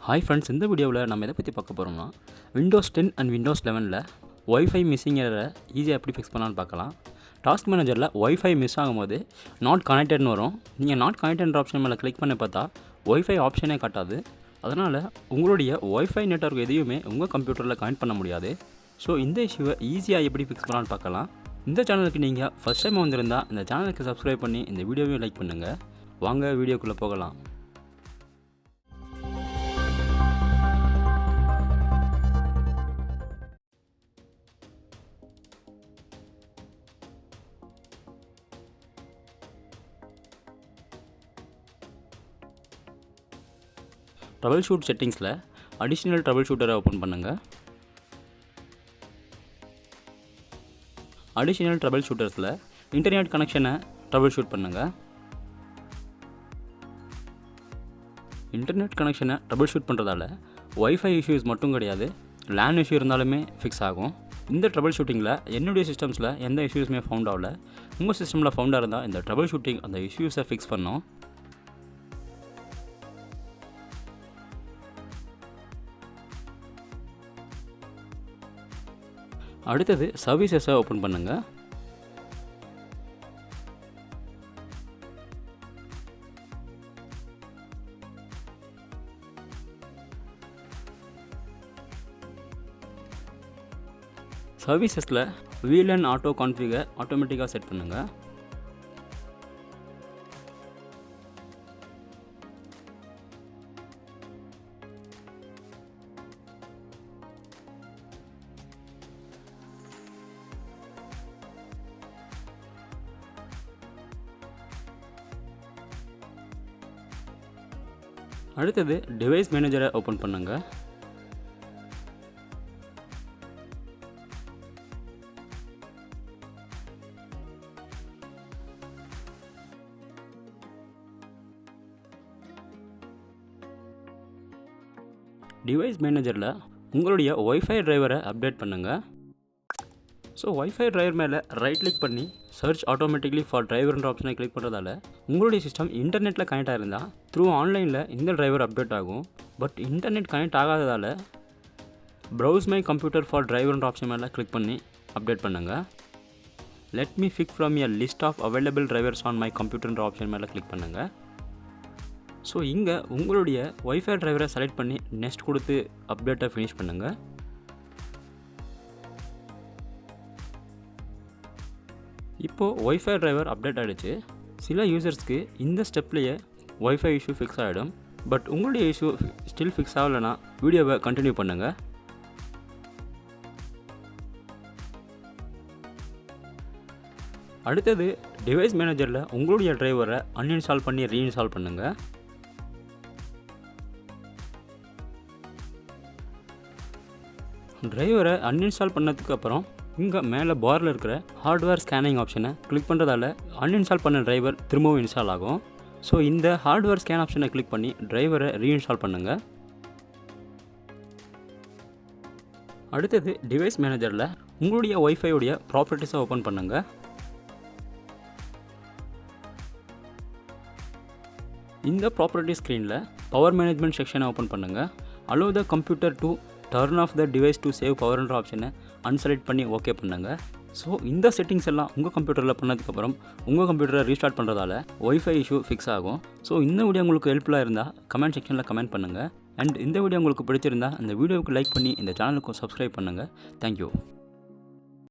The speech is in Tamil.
ஹாய் ஃப்ரெண்ட்ஸ், இந்த வீடியோவில் நம்ம எதை பற்றி பார்க்க போகிறோம்னா விண்டோஸ் 10 அண்ட் விண்டோஸ் 11ல் ஒய்ஃபை மிஸ்ஸிங் எரரை ஈஸியாக எப்படி ஃபிக்ஸ் பண்ணலான்னு பார்க்கலாம். டாஸ்க் மேனேஜரில் ஒய்ஃபை மிஸ் ஆகும்போது நாட் கனெக்டட்னு வரும். நீங்கள் நாட் கனெக்டட் ஆப்ஷன் மேலே கிளிக் பண்ணி பார்த்தா ஒய்ஃபை ஆப்ஷனே காட்டாது. அதனால் உங்களுடைய ஒய்ஃபை நெட்வொர்க் எதையுமே உங்கள் கம்ப்யூட்டரில் கனெக்ட் பண்ண முடியாது. ஸோ இந்த இஷ்யூவை ஈஸியாக எப்படி ஃபிக்ஸ் பண்ணலான்னு பார்க்கலாம். இந்த சேனலுக்கு நீங்கள் ஃபஸ்ட் டைம் வந்திருந்தால் இந்த சேனலுக்கு சப்ஸ்கிரைப் பண்ணி இந்த வீடியோவையும் லைக் பண்ணுங்கள். வாங்க வீடியோக்குள்ளே போகலாம். ட்ரபிள் ஷூட் செட்டிங்ஸில் அடிஷ்னல் ட்ரபிள் ஷூட்டரை ஓப்பன் பண்ணுங்கள். அடிஷ்னல் ட்ரபிள் ஷூட்டர்ஸில் இன்டர்நெட் கனெக்ஷனை ட்ரபிள் ஷூட் பண்ணுங்கள். இன்டர்நெட் கனெக்ஷனை ட்ரபிள் ஷூட் பண்ணுறதால ஒய்ஃபை இஷ்யூஸ் மட்டும் கிடையாது, லேன் இஷ்யூ இருந்தாலுமே ஃபிக்ஸ் ஆகும். இந்த ட்ரபிள் ஷூட்டிங்கில் என்னுடைய சிஸ்டம்ஸில் எந்த இஷ்யூஸுமே ஃபவுண்ட் ஆகல. உங்கள் சிஸ்டமில் ஃபவுண்டாக இருந்தால் இந்த ட்ரபிள் ஷூட்டிங் அந்த இஷ்யூஸை ஃபிக்ஸ் பண்ணோம். அடுத்தது சர்வீசஸை ஓப்பன் பண்ணுங்கள். சர்வீசஸில் VLAN ஆட்டோ கான்ஃபிகரை ஆட்டோமேட்டிக்காக செட் பண்ணுங்கள். அடுத்தது டிவைஸ் மேனேஜரை ஓப்பன் பண்ணுங்கள். டிவைஸ் மேனேஜரில் உங்களுடைய ஒய்ஃபை டிரைவரை அப்டேட் பண்ணுங்கள். ஸோ ஒய்ஃபை டிரைவர் மேலே ரைட் கிளிக் பண்ணி சர்ச் ஆட்டோமேட்டிக்லி ஃபார் டிரைவர்ன்ற ஆப்ஷனை கிளிக் பண்ணுறதால உங்களுடைய சிஸ்டம் இன்டர்நெட்டில் கனெக்ட் ஆகிருந்தால் த்ரூ ஆன்லைனில் இந்த டிரைவர் அப்டேட் ஆகும். பட் இன்டர்நெட் கனெக்ட் ஆகாததால் ப்ரௌஸ் மை கம்ப்யூட்டர் ஃபார் டிரைவர்ன்ற ஆப்ஷன் மேலே கிளிக் பண்ணி அப்டேட் பண்ணுங்கள். Let me pick from a list of available drivers on my கம்ப்யூட்டர்ன்ற ஆப்ஷன் மேலே கிளிக் பண்ணுங்கள். ஸோ இங்கே உங்களுடைய ஒய்ஃபை டிரைவரை செலக்ட் பண்ணி நெக்ஸ்ட் கொடுத்து அப்டேட்டை ஃபினிஷ் பண்ணுங்கள். இப்போது ஒய்ஃபை டிரைவர் அப்டேட் ஆகிடுச்சு. சில யூசர்ஸ்க்கு இந்த ஸ்டெப்லேயே ஒய்ஃபை இஷ்யூ ஃபிக்ஸ் ஆகிடும். பட் உங்களுடைய இஷ்யூ ஸ்டில் ஃபிக்ஸ் ஆகலைன்னா வீடியோவை கண்டினியூ பண்ணுங்கள். அடுத்தது டிவைஸ் மேனேஜரில் உங்களுடைய டிரைவரை அன்இன்ஸ்டால் பண்ணி ரீஇன்ஸ்டால் பண்ணுங்கள். டிரைவரை அன்இன்ஸ்டால் பண்ணதுக்கு அப்புறம் இங்கே மேலே பாரில் இருக்கிற ஹார்ட்வேர் ஸ்கேனிங் ஆப்ஷனை கிளிக் பண்ணுறதால அன்இன்ஸ்டால் பண்ண டிரைவர் திரும்பவும் இன்ஸ்டால் ஆகும். ஸோ இந்த ஹார்ட்வேர் ஸ்கேன் ஆப்ஷனை கிளிக் பண்ணி டிரைவரை ரீஇன்ஸ்டால் பண்ணுங்கள். அடுத்தது டிவைஸ் மேனேஜரில் உங்களுடைய ஒய்ஃபையுடைய ப்ராப்பர்ட்டிஸை ஓப்பன் பண்ணுங்கள். இந்த ப்ராப்பர்ட்டி ஸ்க்ரீனில் பவர் மேனேஜ்மெண்ட் செக்ஷனை ஓப்பன் பண்ணுங்கள். Allow the computer to turn off the device to save பவர்ன்ற ஆப்ஷனை அன்செலக்ட் பண்ணி ஓகே பண்ணுங்கள். ஸோ இந்த செட்டிங்ஸ் எல்லாம் உங்கள் கம்ப்யூட்டரில் பண்ணதுக்கப்புறம் உங்கள் கம்ப்யூட்டரை ரீஸ்டார்ட் பண்ணுறதால ஒய்ஃபை இஷ்யூ ஃபிக்ஸ் ஆகும். ஸோ இந்த வீடியோ உங்களுக்கு ஹெல்ப்ஃபுல்லாக இருந்தால் கமெண்ட் செக்ஷனில் கமெண்ட் பண்ணுங்கள். அண்ட் இந்த வீடியோ உங்களுக்கு பிடிச்சிருந்தால் அந்த வீடியோவுக்கு லைக் பண்ணி இந்த சேனலுக்கு சப்ஸ்கிரைப் பண்ணுங்கள். தேங்க்யூ.